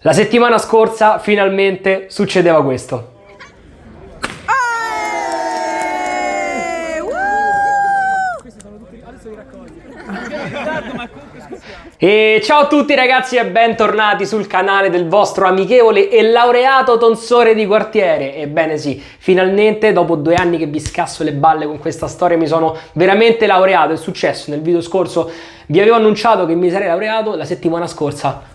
La settimana scorsa finalmente succedeva questo. E ciao a tutti ragazzi e bentornati sul canale del vostro amichevole e laureato tonsore di quartiere. Ebbene sì, finalmente dopo 2 anni che vi scasso le balle con questa storia mi sono veramente laureato. È successo nel video scorso, vi avevo annunciato che mi sarei laureato, la settimana scorsa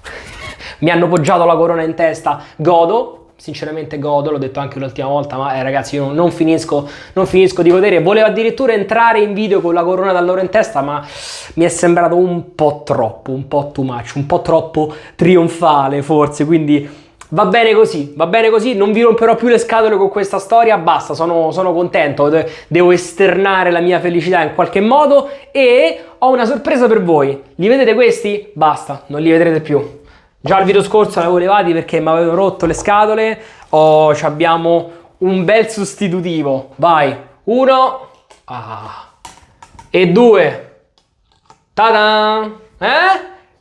mi hanno poggiato la corona in testa. Godo, sinceramente godo, l'ho detto anche l'ultima volta, ma ragazzi io non finisco di godere. Volevo addirittura entrare in video con la corona d'alloro in testa, ma mi è sembrato un po' troppo, un po' too much, un po' troppo trionfale forse, quindi va bene così, non vi romperò più le scatole con questa storia, basta, sono contento, devo esternare la mia felicità in qualche modo e ho una sorpresa per voi. Li vedete questi? Basta, non li vedrete più. Già il video scorso l'avevo levati perché mi avevano rotto le scatole. Abbiamo un bel sostitutivo. Vai, 1 e 2. Ta-da!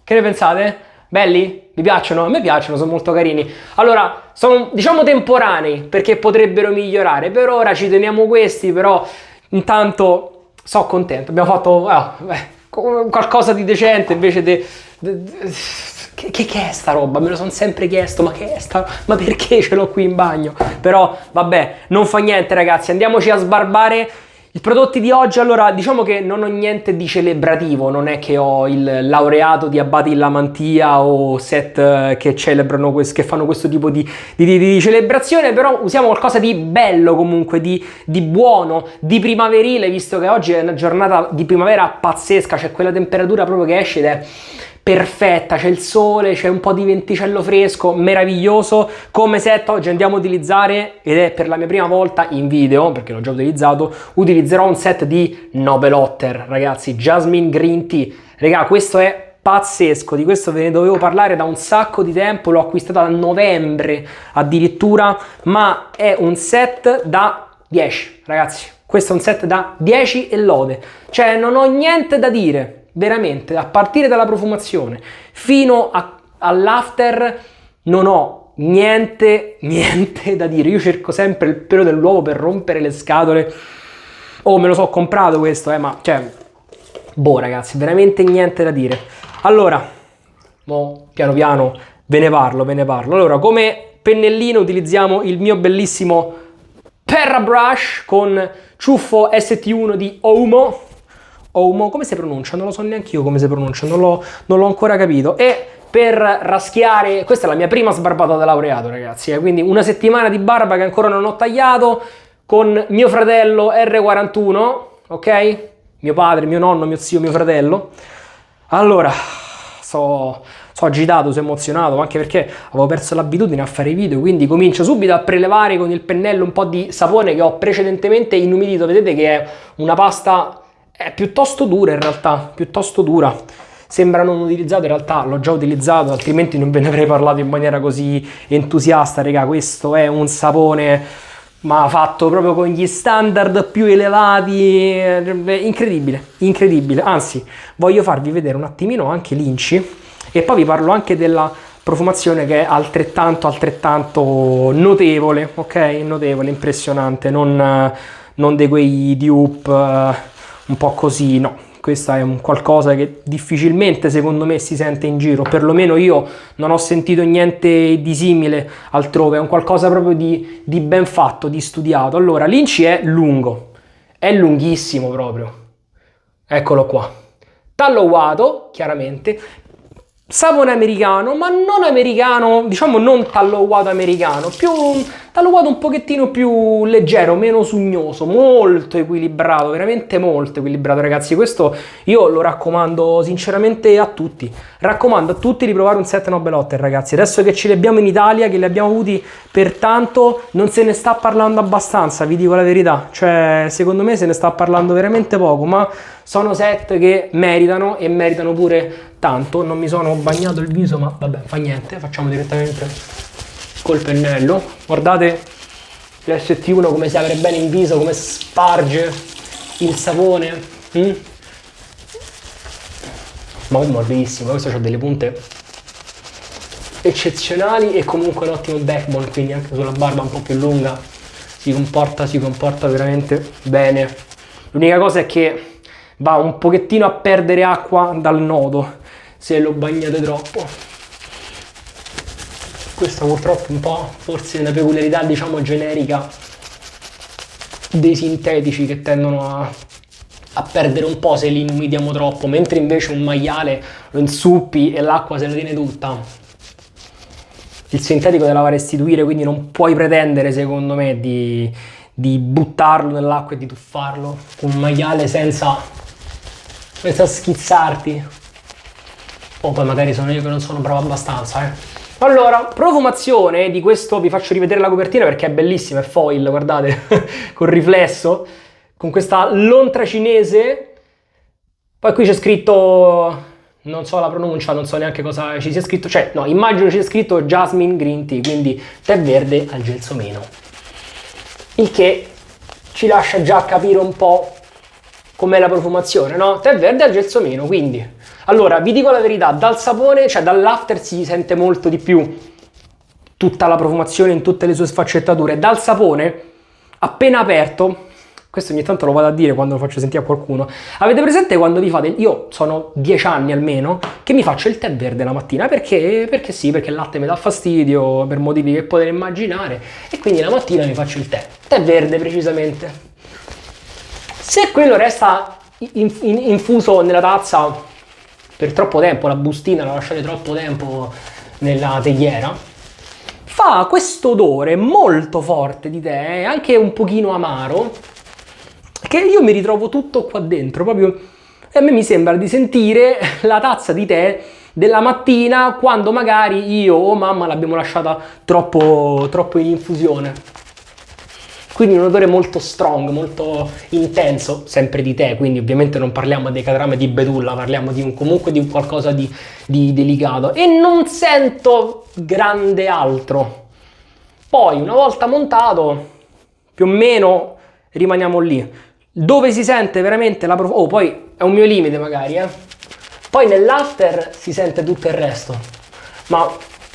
Che ne pensate? Belli? Vi piacciono? A me piacciono, sono molto carini. Allora, sono diciamo temporanei perché potrebbero migliorare. Per ora ci teniamo questi, però intanto sono contento. Abbiamo fatto qualcosa di decente invece Che è sta roba? Me lo sono sempre chiesto, ma che è sta? Ma perché ce l'ho qui in bagno? Però vabbè, non fa niente ragazzi, andiamoci a sbarbare i prodotti di oggi. Allora, diciamo che non ho niente di celebrativo, non è che ho il laureato di Abati in Lamantia o set che celebrano che fanno questo tipo di celebrazione, però usiamo qualcosa di bello comunque, di buono, di primaverile, visto che oggi è una giornata di primavera pazzesca, c'è quella temperatura proprio che esce ed è perfetta, c'è il sole, c'è un po' di venticello fresco, meraviglioso. Come set oggi andiamo a utilizzare, ed è per la mia prima volta in video, perché l'ho già utilizzato, utilizzerò un set di Nobel Otter, ragazzi, Jasmine Green Tea. Raga, questo è pazzesco, di questo ve ne dovevo parlare da un sacco di tempo, l'ho acquistata a novembre addirittura, ma è un set da 10, ragazzi. Questo è un set da 10 e lode, cioè non ho niente da dire. Veramente, a partire dalla profumazione fino all'after non ho niente da dire. Io cerco sempre il pelo dell'uovo per rompere le scatole. Me lo so comprato questo, ma cioè boh ragazzi, veramente niente da dire. Allora, piano piano ve ne parlo. Allora, come pennellino utilizziamo il mio bellissimo Perra Brush con ciuffo ST1 di Omo, come si pronuncia? Non lo so neanche io come si pronuncia, non l'ho ancora capito. E per raschiare, questa è la mia prima sbarbata da laureato ragazzi, quindi una settimana di barba che ancora non ho tagliato, con mio fratello R41, ok? Mio padre, mio nonno, mio zio, mio fratello. Allora, sono agitato, sono emozionato, anche perché avevo perso l'abitudine a fare i video, quindi comincio subito a prelevare con il pennello un po' di sapone che ho precedentemente inumidito. Vedete che è una pasta è piuttosto dura in realtà, piuttosto dura. Sembra non utilizzato, in realtà l'ho già utilizzato, altrimenti non ve ne avrei parlato in maniera così entusiasta, raga. Questo è un sapone, ma fatto proprio con gli standard più elevati, incredibile. Anzi, voglio farvi vedere un attimino anche l'inci e poi vi parlo anche della profumazione che è altrettanto notevole, ok? Notevole, impressionante, non di quei dupe un po' così, no, questa è un qualcosa che difficilmente secondo me si sente in giro, perlomeno io non ho sentito niente di simile altrove, è un qualcosa proprio di ben fatto, di studiato. Allora, l'inci è lungo, è lunghissimo proprio, eccolo qua, tallowato chiaramente, sapone americano, ma non americano, diciamo non tallowato americano, più tallowato un pochettino più leggero, meno sugnoso, molto equilibrato, veramente molto equilibrato ragazzi. Questo io lo raccomando sinceramente a tutti, raccomando a tutti di provare un set Nobel Otter ragazzi. Adesso che ce li abbiamo in Italia, che li abbiamo avuti per tanto, non se ne sta parlando abbastanza, vi dico la verità, cioè secondo me se ne sta parlando veramente poco, ma sono set che meritano e meritano pure tanto. Non mi sono bagnato il viso, ma vabbè, fa niente, facciamo direttamente col pennello. Guardate l'ST1 come si apre bene in viso, come sparge il sapone. Ma è morbidissimo, questo ha delle punte eccezionali e comunque un ottimo backbone, quindi anche sulla barba un po' più lunga si comporta veramente bene. L'unica cosa è che va un pochettino a perdere acqua dal nodo se lo bagnate troppo. Questa purtroppo è un po' forse una peculiarità, diciamo, generica dei sintetici, che tendono a perdere un po' se li inumidiamo troppo, mentre invece un maiale lo insuppi e l'acqua se la tiene tutta. Il sintetico te la va a restituire, quindi non puoi pretendere, secondo me, di buttarlo nell'acqua e di tuffarlo. Un maiale senza schizzarti. O poi magari sono io che non sono bravo abbastanza, Allora, profumazione di questo, vi faccio rivedere la copertina perché è bellissima, è foil, guardate, col riflesso, con questa lontra cinese. Poi qui c'è scritto, non so la pronuncia, non so neanche cosa ci sia scritto, cioè no, immagino ci sia scritto Jasmine Green Tea, quindi tè verde al gelsomino. Il che ci lascia già capire un po' com'è la profumazione, no? Tè verde al gelsomino, quindi... Allora, vi dico la verità, dal sapone, cioè dall'after si sente molto di più tutta la profumazione in tutte le sue sfaccettature. Dal sapone, appena aperto, questo ogni tanto lo vado a dire quando lo faccio sentire a qualcuno, avete presente quando vi fate, io sono 10 anni almeno, che mi faccio il tè verde la mattina, perché sì, perché il latte mi dà fastidio, per motivi che potete immaginare, e quindi la mattina mi faccio il tè verde precisamente. Se quello resta infuso nella tazza per troppo tempo, la bustina la lasciate troppo tempo nella teiera, fa questo odore molto forte di tè, anche un pochino amaro, che io mi ritrovo tutto qua dentro, proprio, e a me mi sembra di sentire la tazza di tè della mattina quando magari io o mamma l'abbiamo lasciata troppo in infusione. Quindi un odore molto strong, molto intenso, sempre di tè, quindi ovviamente non parliamo dei catrame di betulla, parliamo comunque di qualcosa di delicato. E non sento grande altro. Poi, una volta montato, più o meno rimaniamo lì. Dove si sente veramente la profumazione... Oh, poi è un mio limite magari, Poi nell'after si sente tutto il resto. Ma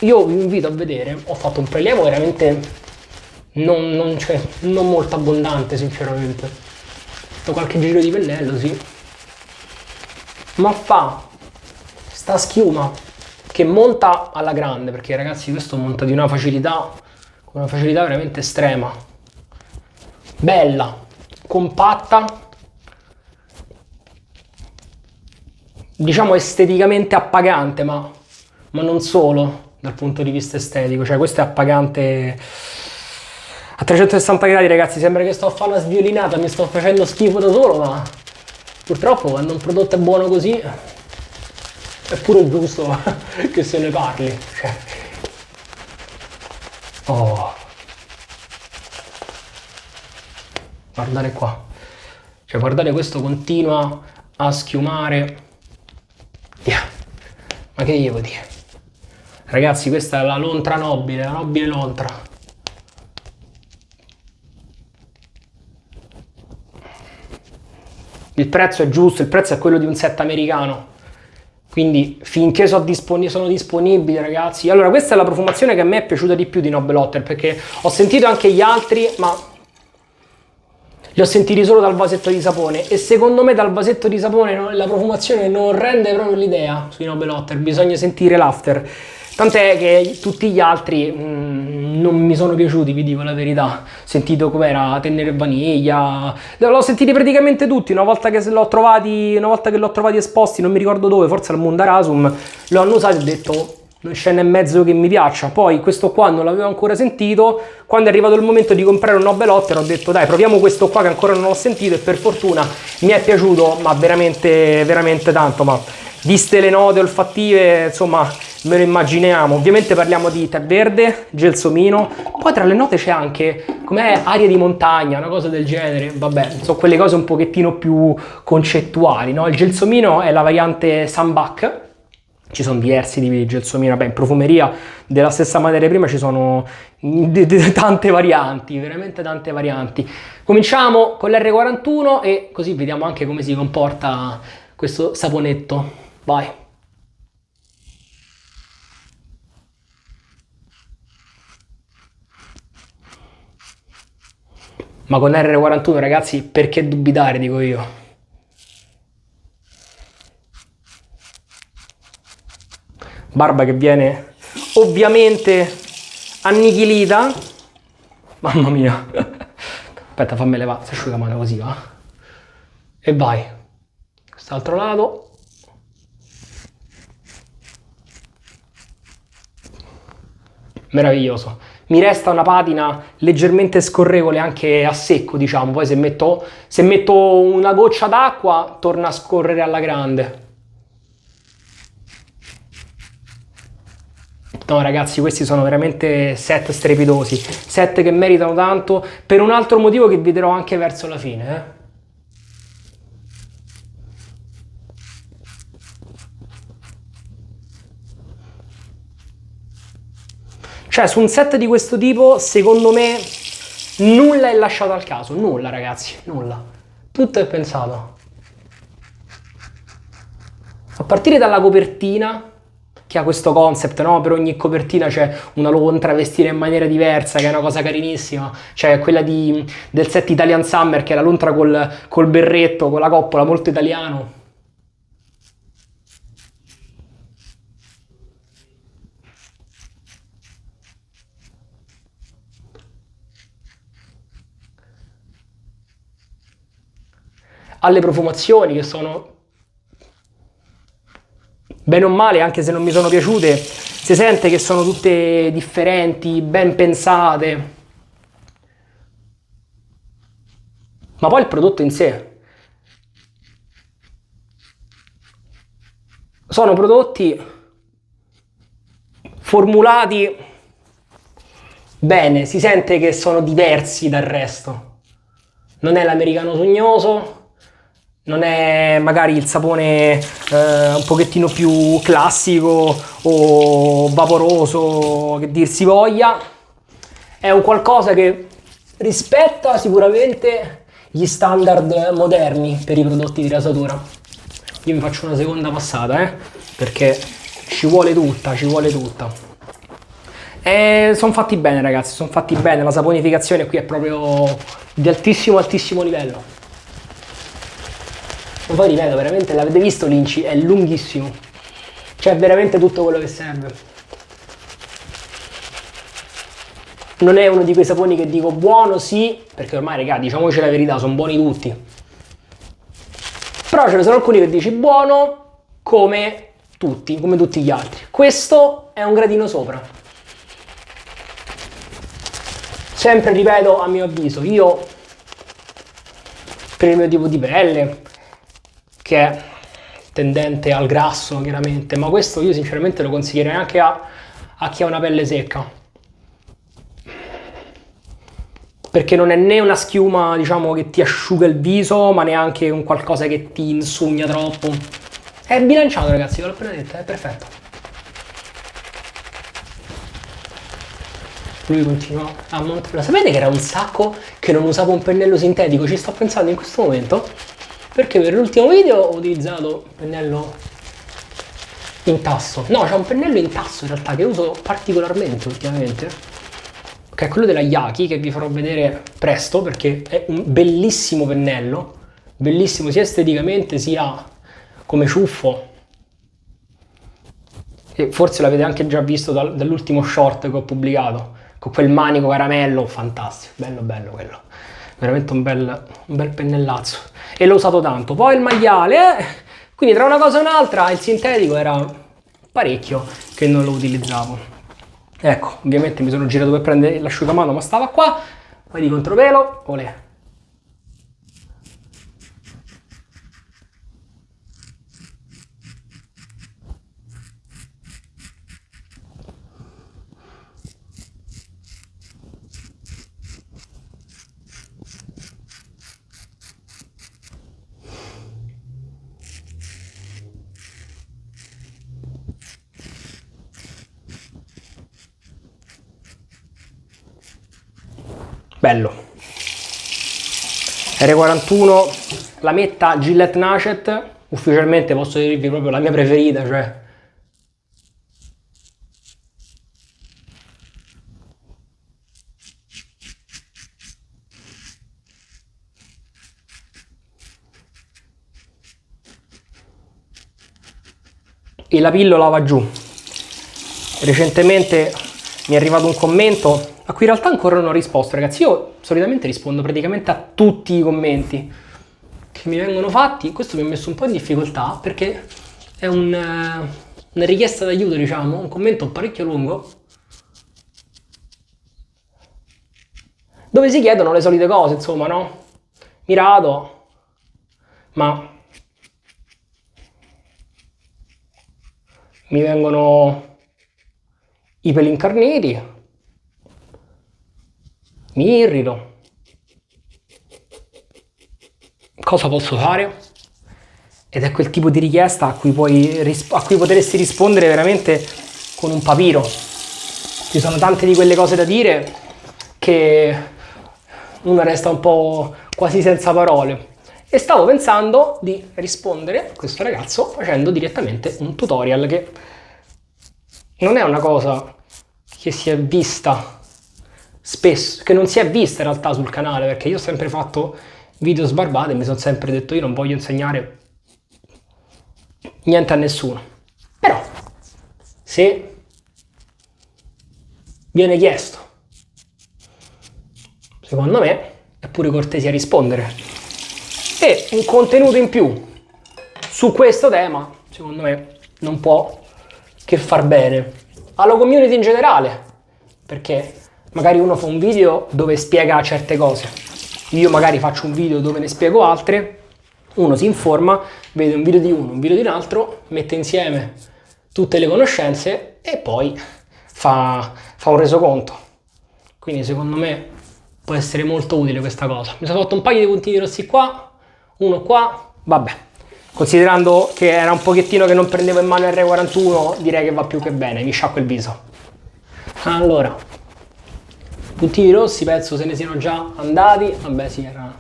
io vi invito a vedere, ho fatto un prelievo veramente... Non molto abbondante, sinceramente. Ho fatto qualche giro di pennello, sì. Ma fa sta schiuma che monta alla grande, perché ragazzi questo monta di una facilità, con una facilità veramente estrema. Bella, compatta, diciamo esteticamente appagante, ma non solo dal punto di vista estetico. Cioè questo è appagante... A 360 gradi, ragazzi, sembra che sto a fare una sviolinata, mi sto facendo schifo da solo, ma purtroppo quando un prodotto è buono così è pure giusto che se ne parli. Oh. Guardate qua. Cioè, guardate, questo continua a schiumare. Yeah. Ma che devo dire? Ragazzi, questa è la lontra nobile, la nobile lontra. Il prezzo è giusto, il prezzo è quello di un set americano, quindi finché sono disponibili, ragazzi. Allora, questa è la profumazione che a me è piaciuta di più di Noble Otter, perché ho sentito anche gli altri, ma li ho sentiti solo dal vasetto di sapone, e secondo me dal vasetto di sapone la profumazione non rende proprio l'idea sui Noble Otter, bisogna sentire l'after. Tant'è che tutti gli altri non mi sono piaciuti, vi dico la verità. Ho sentito com'era Tennere e Vaniglia, l'ho sentiti praticamente tutti. Una volta che l'ho trovati esposti, non mi ricordo dove, forse al Mundarasum, lo hanno usato e ho detto non c'è né mezzo che mi piaccia. Poi questo qua non l'avevo ancora sentito. Quando è arrivato il momento di comprare un Noble Otter ho detto dai, proviamo questo qua che ancora non ho sentito, e per fortuna mi è piaciuto, ma veramente veramente tanto. Ma viste le note olfattive, insomma, me lo immaginiamo. Ovviamente parliamo di tè verde, gelsomino, poi tra le note c'è anche com'è aria di montagna, una cosa del genere. Vabbè, sono quelle cose un pochettino più concettuali, no? Il gelsomino è la variante Sambac. Ci sono diversi tipi di gelsomino, vabbè, in profumeria della stessa materia prima ci sono tante varianti, veramente tante varianti. Cominciamo con l'R41 e così vediamo anche come si comporta questo saponetto. Vai. Ma con R41 ragazzi, perché dubitare, dico io. Barba che viene ovviamente annichilita. Mamma mia. Aspetta, fammi levare questa asciugamano così, va? E vai. Quest'altro lato. Meraviglioso. Mi resta una patina leggermente scorrevole anche a secco, diciamo. Poi se metto una goccia d'acqua torna a scorrere alla grande. No ragazzi, questi sono veramente set strepitosi, set che meritano tanto per un altro motivo che vi dirò anche verso la fine. Cioè su un set di questo tipo secondo me nulla è lasciato al caso, nulla ragazzi, nulla, tutto è pensato. A partire dalla copertina, che ha questo concept, no? Per ogni copertina c'è una lontra vestita in maniera diversa, che è una cosa carinissima. C'è quella del set Italian Summer, che è la lontra col berretto, con la coppola, molto italiano. Alle profumazioni che sono bene o male, anche se non mi sono piaciute, si sente che sono tutte differenti, ben pensate. Ma poi il prodotto in sé. Sono prodotti formulati bene, si sente che sono diversi dal resto. Non è l'americano sognoso, non è magari il sapone un pochettino più classico o vaporoso, che dir si voglia. È un qualcosa che rispetta sicuramente gli standard moderni per i prodotti di rasatura. Io mi faccio una seconda passata, perché ci vuole tutta, ci vuole tutta. Sono fatti bene ragazzi, sono fatti bene, la saponificazione qui è proprio di altissimo altissimo livello. Ma poi ripeto, veramente l'avete visto l'inci, è lunghissimo, c'è veramente tutto quello che serve. Non è uno di quei saponi che dico buono sì, perché ormai raga, diciamoci la verità, sono buoni tutti. Però ce ne sono alcuni che dici buono come tutti gli altri. Questo è un gradino sopra. Sempre ripeto, a mio avviso, io per il mio tipo di pelle, che è tendente al grasso chiaramente, ma questo io sinceramente lo consiglierei anche a chi ha una pelle secca, perché non è né una schiuma diciamo che ti asciuga il viso, ma neanche un qualcosa che ti insugna troppo. È bilanciato ragazzi, ve l'ho appena detto, è perfetto. Lui continua a montare. Sapete che era un sacco che non usavo un pennello sintetico? Ci sto pensando in questo momento, perché per l'ultimo video ho utilizzato pennello in tasso. No, c'è un pennello in tasso in realtà che uso particolarmente ultimamente, che è quello della Yaki, che vi farò vedere presto, perché è un bellissimo pennello, bellissimo sia esteticamente sia come ciuffo. E forse l'avete anche già visto dall'ultimo short che ho pubblicato, con quel manico caramello, fantastico, bello bello quello, veramente un bel pennellazzo, e l'ho usato tanto. Poi il magliale, quindi tra una cosa e un'altra il sintetico era parecchio che non lo utilizzavo. Ecco, ovviamente mi sono girato per prendere l'asciugamano, ma stava qua, poi di contropelo, olè. Bello. R41, la metta Gillette Nacet, ufficialmente posso dirvi proprio la mia preferita, cioè e la pillola va giù. Recentemente mi è arrivato un commento a cui in realtà ancora non ho risposto, ragazzi. Io solitamente rispondo praticamente a tutti i commenti che mi vengono fatti. Questo mi ha messo un po' in difficoltà perché è una richiesta d'aiuto, diciamo, un commento parecchio lungo dove si chiedono le solite cose, insomma, no? Mirato, ma mi vengono i peli incarniti, mi irrito. Cosa posso fare? Ed è quel tipo di richiesta a cui potresti rispondere veramente con un papiro. Ci sono tante di quelle cose da dire che uno resta un po' quasi senza parole. E stavo pensando di rispondere a questo ragazzo facendo direttamente un tutorial, che non è una cosa che si è vista spesso, che non si è vista in realtà sul canale, perché io ho sempre fatto video sbarbati e mi sono sempre detto io non voglio insegnare niente a nessuno. Però se viene chiesto, secondo me è pure cortesia rispondere, e un contenuto in più su questo tema secondo me non può che far bene alla community in generale, perché magari uno fa un video dove spiega certe cose, io magari faccio un video dove ne spiego altre, uno si informa, vede un video di uno, un video di un altro, mette insieme tutte le conoscenze e poi fa un resoconto. Quindi secondo me può essere molto utile questa cosa. Mi sono fatto un paio di puntini rossi qua, uno qua, vabbè. Considerando che era un pochettino che non prendevo in mano il R41, direi che va più che bene, mi sciacquo il viso. Allora, puntini rossi penso se ne siano già andati, vabbè sì, era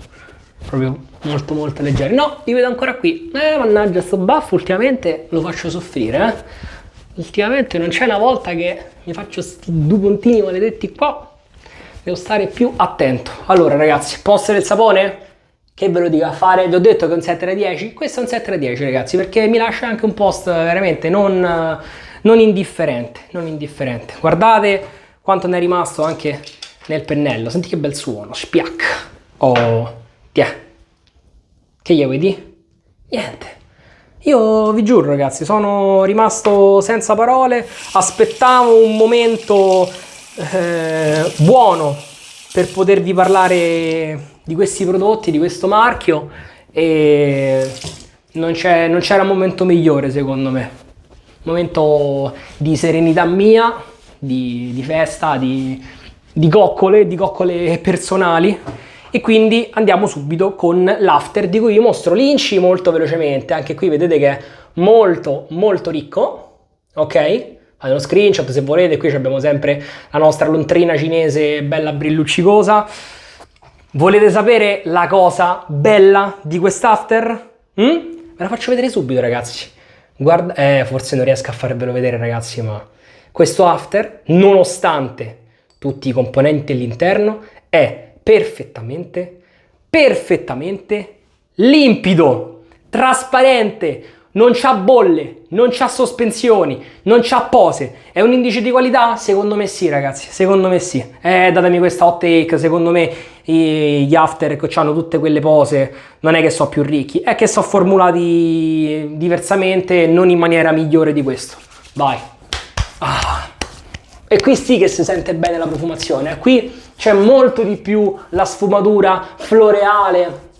proprio molto leggeri. No, li vedo ancora qui. Mannaggia, sto baffo ultimamente lo faccio soffrire, Ultimamente non c'è una volta che mi faccio sti due puntini maledetti qua. Devo stare più attento. Allora ragazzi, posto del sapone? Che ve lo dico a fare? Vi ho detto che è un 7/10. Questo è un 7/10 ragazzi, perché mi lascia anche un post veramente non indifferente. Non indifferente. Guardate quanto ne è rimasto anche nel pennello. Senti che bel suono. Spiac. Oh, tiè. Che gli vuoi dire? Niente. Io vi giuro ragazzi, sono rimasto senza parole. Aspettavo un momento buono per potervi parlare di questi prodotti, di questo marchio, e non c'era un momento migliore secondo me. Un momento di serenità mia, di festa, di coccole personali. E quindi andiamo subito con l'after, di cui vi mostro l'inci molto velocemente. Anche qui vedete che è molto ricco, ok? Fate uno screenshot se volete. Qui abbiamo sempre la nostra lontrina cinese bella brilluccicosa. Volete sapere la cosa bella di quest'after? Ve la faccio vedere subito ragazzi. Guarda, forse non riesco a farvelo vedere ragazzi, ma questo after, nonostante tutti i componenti all'interno, è perfettamente limpido, trasparente, non c'ha bolle, non c'ha sospensioni, non c'ha pose. È un indice di qualità? Secondo me sì ragazzi, secondo me sì. Datemi questa hot take, secondo me gli after che hanno tutte quelle pose non è che sono più ricchi, è che sono formulati diversamente, non in maniera migliore di questo. Vai. E qui sì che si sente bene la profumazione, qui c'è molto di più la sfumatura floreale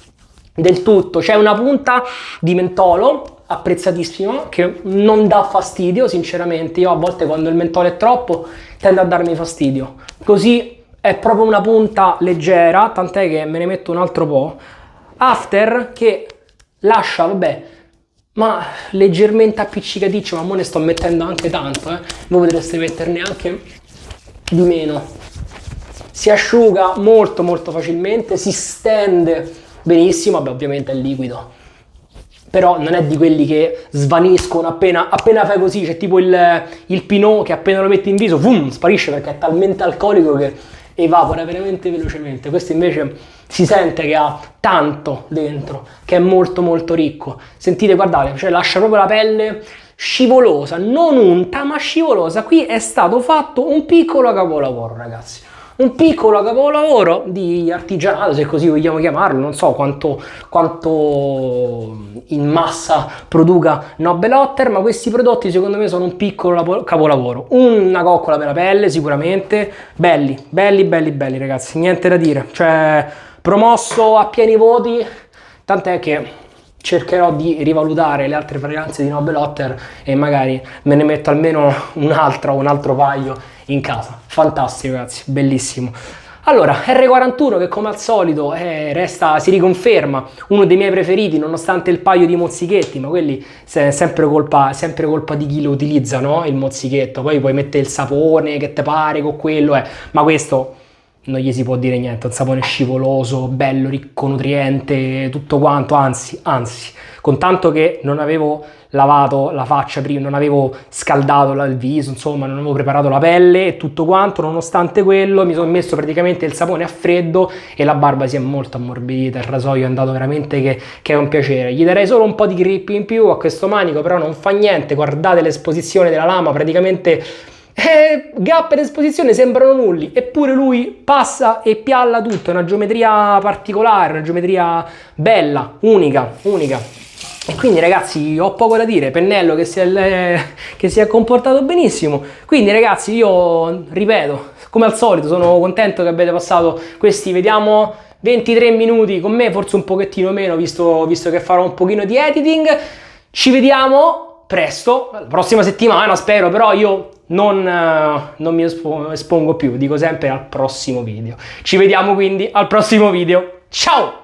del tutto. C'è una punta di mentolo apprezzatissima che non dà fastidio sinceramente. Io a volte quando il mentolo è troppo tende a darmi fastidio, così è proprio una punta leggera, tant'è che me ne metto un altro po'. After che lascia, vabbè, ma leggermente appiccicaticcio, ma mo ne sto mettendo anche tanto, voi potreste metterne anche di meno. Si asciuga molto facilmente, si stende benissimo, vabbè ovviamente è liquido, però non è di quelli che svaniscono appena fai così. C'è tipo il Pinot che appena lo metti in viso, sparisce perché è talmente alcolico che evapora veramente velocemente. Questo invece si sente che ha tanto dentro, che è molto ricco. Sentite, guardate, cioè lascia proprio la pelle scivolosa, non unta ma scivolosa. Qui è stato fatto un piccolo capolavoro, ragazzi. Un piccolo capolavoro di artigianato, se così vogliamo chiamarlo. Non so quanto in massa produca Nobel Otter, ma questi prodotti secondo me sono un piccolo capolavoro. Una coccola per la pelle sicuramente. Belli, belli, belli, belli, ragazzi, niente da dire. Cioè, promosso a pieni voti, tant'è che cercherò di rivalutare le altre fragranze di Nobel Otter e magari me ne metto almeno un'altra o un altro paio in casa. Fantastico, ragazzi, bellissimo. Allora, R41 che come al solito si riconferma uno dei miei preferiti nonostante il paio di mozzichetti, ma quelli è sempre colpa di chi lo utilizza, no? Il mozzichetto, poi puoi mettere il sapone che te pare con quello, ma questo non gli si può dire niente, è un sapone scivoloso, bello, ricco, nutriente, tutto quanto, anzi, con tanto che non avevo lavato la faccia prima, non avevo scaldato il viso, insomma, non avevo preparato la pelle e tutto quanto, nonostante quello mi sono messo praticamente il sapone a freddo e la barba si è molto ammorbidita, il rasoio è andato veramente che è un piacere. Gli darei solo un po' di grip in più a questo manico, però non fa niente, guardate l'esposizione della lama, praticamente gap ed esposizione sembrano nulli, eppure lui passa e pialla tutto, è una geometria particolare, una geometria bella, unica. E quindi ragazzi ho poco da dire, pennello che si è comportato benissimo. Quindi ragazzi io ripeto, come al solito sono contento che abbiate passato questi, vediamo, 23 minuti con me, forse un pochettino meno visto che farò un pochino di editing. Ci vediamo presto, la prossima settimana spero, però io non mi espongo più, dico sempre al prossimo video. Ci vediamo quindi al prossimo video, ciao!